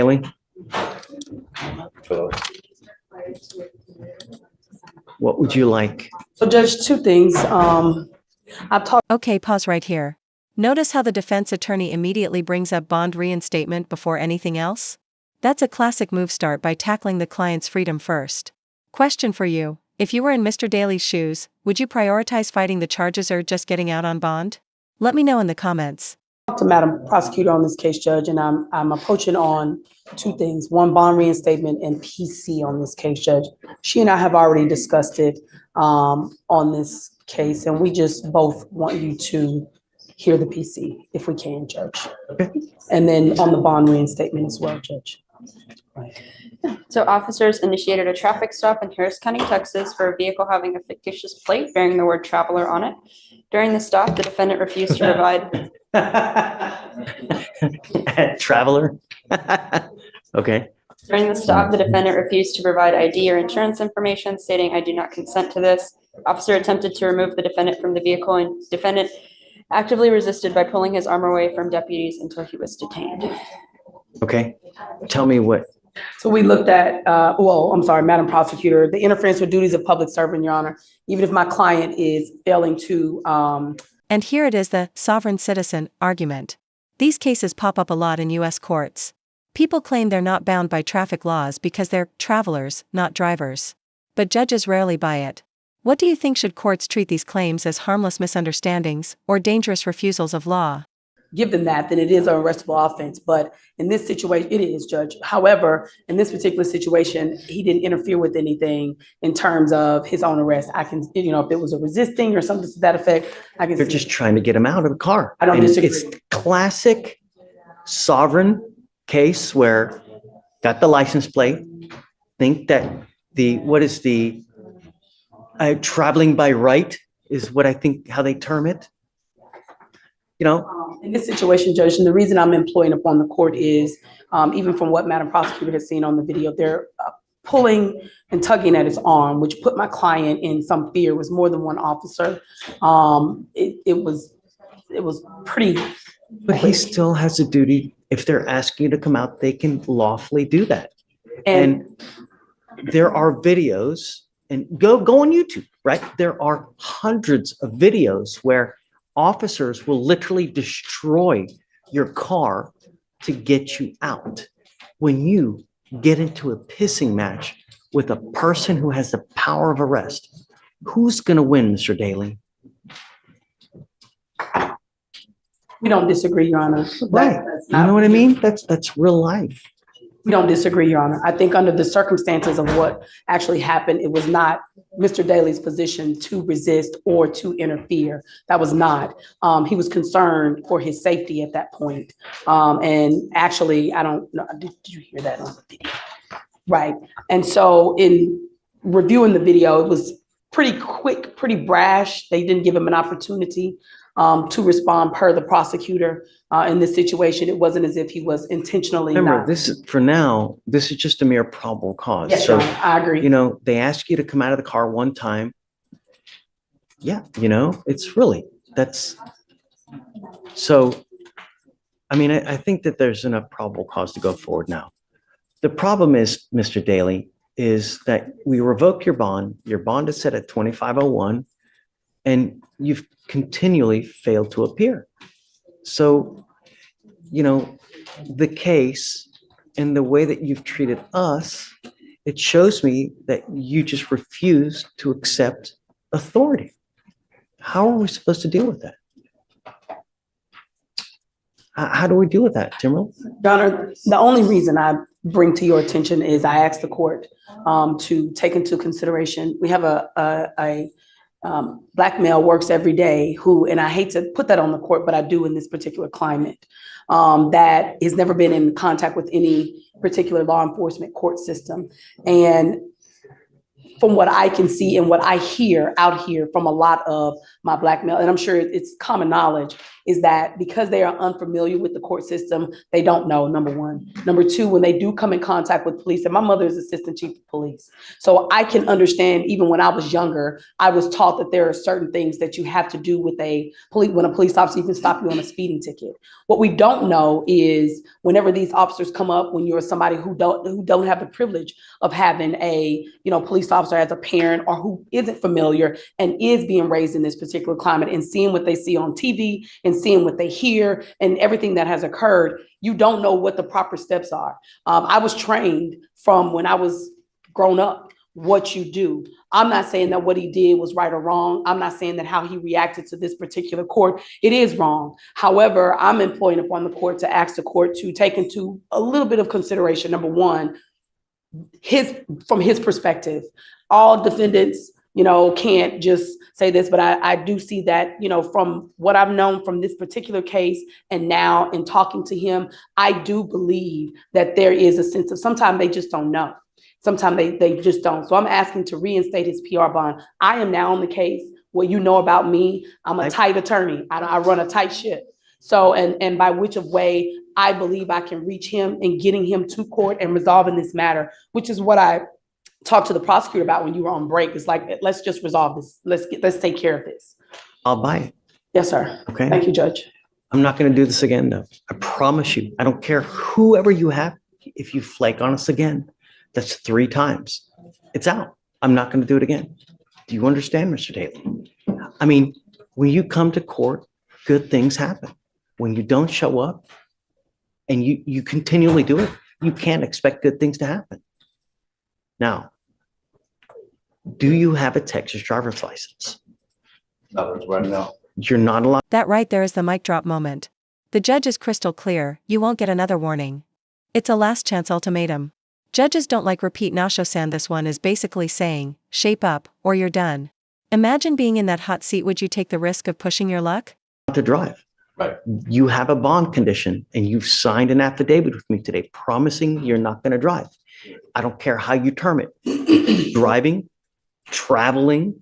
Haley? What would you like? So, Judge, two things. Okay, pause right here. Notice how the defense attorney immediately brings up bond reinstatement before anything else? That's a classic move. Start by tackling the client's freedom first. Question for you: if you were in Mr. Daly's shoes, would you prioritize fighting the charges or just getting out on bond? Let me know in the comments. To Madam Prosecutor on this case, Judge, and I'm approaching on two things. One, bond reinstatement, and PC on this case, Judge. She and I have already discussed it on this case, and we just both want you to hear the PC if we can, Judge. Okay. And then on the bond reinstatement as well, Judge. Right. So officers initiated a traffic stop in Harris County, Texas for a vehicle having a fictitious plate bearing the word traveler on it. During the stop, the defendant refused to provide Traveler? Okay. During the stop, the defendant refused to provide ID or insurance information, stating, "I do not consent to this." Officer attempted to remove the defendant from the vehicle, and defendant actively resisted by pulling his arm away from deputies until he was detained. Okay. Tell me what. So we looked at, well, I'm sorry, Madam Prosecutor, the interference with duties of public servant, Your Honor, even if my client is failing to. And here it is, the sovereign citizen argument. These cases pop up a lot in U.S. courts. People claim they're not bound by traffic laws because they're travelers, not drivers. But judges rarely buy it. What do you think? Should courts treat these claims as harmless misunderstandings or dangerous refusals of law? Give them that, then it is an arrestable offense. But in this situation, it is, Judge. However, in this particular situation, he didn't interfere with anything in terms of his own arrest. I can, you know, if it was a resisting or something to that effect, I can. They're just trying to get him out of the car. I don't disagree. It's classic sovereign case where got the license plate, think that traveling by right is what I think how they term it. You know, in this situation, Judge, and the reason I'm employing upon the court is, even from what Madam Prosecutor has seen on the video, they're pulling and tugging at his arm, which put my client in some fear. It was more than one officer. It was pretty. But he still has a duty. If they're asking you to come out, they can lawfully do that. And there are videos, and go on YouTube, right? There are hundreds of videos where officers will literally destroy your car to get you out. When you get into a pissing match with a person who has the power of arrest, who's going to win, Mr. Daly? We don't disagree, Your Honor. Right. You know what I mean? That's real life. We don't disagree, Your Honor. I think under the circumstances of what actually happened, it was not Mr. Daly's position to resist or to interfere. That was not. He was concerned for his safety at that point. And actually, I don't know, did you hear that on the video? Right. And so in reviewing the video, it was pretty quick, pretty brash. They didn't give him an opportunity to respond per the prosecutor. In this situation, it wasn't as if he was intentionally. Remember, this is just a mere probable cause. Yes, so, I agree. You know, they ask you to come out of the car one time. Yeah, you know, it's really, that's, so, I mean, I think that there's enough probable cause to go forward now. The problem is, Mr. Daly, is that we revoke your bond is set at 2501, and you've continually failed to appear. So, you know, the case and the way that you've treated us, it shows me that you just refuse to accept authority. How are we supposed to deal with that? How do we deal with that, Timberland? Your Honor, the only reason I bring to your attention is I asked the court to take into consideration, we have a Black male works every day who, and I hate to put that on the court, but I do in this particular climate, that has never been in contact with any particular law enforcement court system. And from what I can see and what I hear out here from a lot of my Black male, and I'm sure it's common knowledge, is that because they are unfamiliar with the court system, they don't know, number one. Number two, when they do come in contact with police, and my mother is assistant chief of police. So I can understand, even when I was younger, I was taught that there are certain things that you have to do with when a police officer even stop you on a speeding ticket. What we don't know is whenever these officers come up, when you're somebody who don't have the privilege of having a police officer as a parent, or who isn't familiar and is being raised in this particular climate and seeing what they see on TV and seeing what they hear and everything that has occurred, you don't know what the proper steps are. I was trained from when I was grown up what you do. I'm not saying that what he did was right or wrong. I'm not saying that how he reacted to this particular court, it is wrong. However, I'm employing upon the court to ask the court to take into a little bit of consideration, number one, from his perspective. All defendants, can't just say this, but I do see that, from what I've known from this particular case and now in talking to him, I do believe that there is a sense of sometimes they just don't know. Sometimes they just don't. So I'm asking to reinstate his PR bond. I am now on the case. What you know about me, I'm a tight attorney. I run a tight ship. So, and by which of way I believe I can reach him and getting him to court and resolving this matter, which is what I talked to the prosecutor about when you were on break. It's like, let's just resolve this. Let's take care of this. I'll buy it. Yes, sir. Okay. Thank you, Judge. I'm not going to do this again, though. I promise you. I don't care whoever you have. If you flake on us again, that's 3 times. It's out. I'm not going to do it again. Do you understand, Mr. Daly? I mean, when you come to court, good things happen. When you don't show up and you continually do it, you can't expect good things to happen. Now, do you have a Texas driver's license? Not right now. You're not allowed. That right there is the mic drop moment. The judge is crystal clear, you won't get another warning. It's a last chance ultimatum. Judges don't like repeat Nasho-san. This one is basically saying, shape up, or you're done. Imagine being in that hot seat. Would you take the risk of pushing your luck? To drive. Right. You have a bond condition and you've signed an affidavit with me today promising you're not going to drive. I don't care how you term it. Driving, traveling,